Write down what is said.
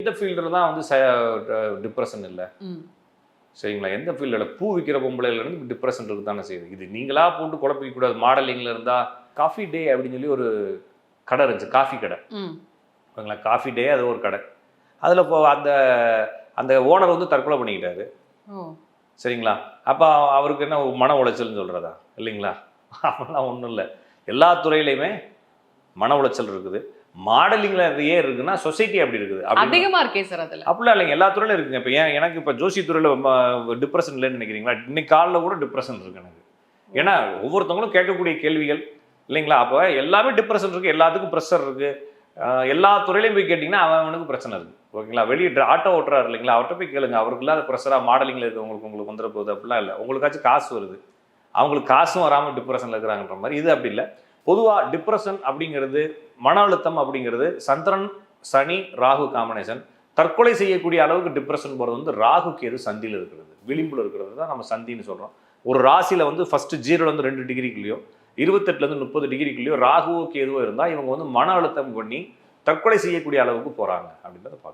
எந்த ஃபீல்டில் தான் வந்து டிப்ரெஷன் இல்லை சரிங்களா? எந்த ஃபீல்டில் பூ விற்கிற பொம்பளையிலேருந்து டிப்ரெஷன் இருக்கு தானே செய்யுது. இது நீங்களா போட்டு குழப்பிக்க கூடாது. மாடலிங்கில் இருந்தால் காஃபி டே அப்படின்னு சொல்லி ஒரு கடை இருந்துச்சு, காஃபி கடை. ஓகேங்களா? காஃபி டே அது ஒரு கடை. அதில் இப்போ அந்த அந்த ஓனர் வந்து தற்கொலை பண்ணிக்கிட்டாரு சரிங்களா? அப்போ அவருக்கு என்ன மன உளைச்சல்னு சொல்கிறதா? இல்லைங்களா? அப்படிலாம் ஒன்றும் இல்லை. எல்லா துறையிலையுமே மன உளைச்சல் இருக்குது. மாடலிங்ல ஏன் இருக்குன்னா சொசைட்டி அப்படி இருக்குது. அதிகமா இருக்கே சார் அதுல. அப்படிலாம் இல்லைங்க, எல்லா துறையிலும் இருக்குங்க. இப்போ ஏன் எனக்கு இப்போ ஜோசி துறையில் டிப்ரெஷன் இல்லைன்னு நினைக்கிறீங்களா? இன்னைக்கு காலையில் கூட டிப்ரெஷன் இருக்கு எனக்கு. ஏன்னா ஒவ்வொருத்தவங்களும் கேட்கக்கூடிய கேள்விகள் இல்லைங்களா? அப்போ எல்லாமே டிப்ரெஷன் இருக்குது, எல்லாத்துக்கும் ப்ரெஷர் இருக்குது. எல்லா துறையிலையும் போய் கேட்டிங்கன்னா அவனுக்கு பிரச்சனை இருக்குது. ஓகேங்களா? வெளியே ஆட்டோ ஓட்டுறாரு இல்லைங்களா? அவர்கிட்ட போய் கேளுங்க, அவருக்கு இல்லாத ப்ரெஷராக மாடலிங்கில் உங்களுக்கு வந்துட போகுது அப்படிலாம் இல்லை. உங்களுக்காச்சும் காசு வருது, அவங்களுக்கு காசும் வராமல் டிப்ரெஷனில் இருக்கிறாங்கன்ற மாதிரி. இது அப்படி இல்லை. பொதுவாக டிப்ரெஷன் அப்படிங்கிறது, மன அழுத்தம் அப்படிங்கிறது சந்திரன் சனி ராகு காம்பினேஷன். தற்கொலை செய்யக்கூடிய அளவுக்கு டிப்ரெஷன் போகிறது வந்து ராகு கேது சந்தியில் இருக்கிறது, விளிம்பில் இருக்கிறது தான் நம்ம சந்தின்னு சொல்கிறோம். ஒரு ராசியில் வந்து ஃபஸ்ட்டு 0 2 டிகிரிக்குள்ளேயோ 28 30 டிகிரிக்குள்ளேயோ ராகுவோ கேதுவோ இருந்தால் இவங்க வந்து மன அழுத்தம் பண்ணி தற்கொலை செய்யக்கூடிய அளவுக்கு போகிறாங்க அப்படின்றத பார்க்கணும்.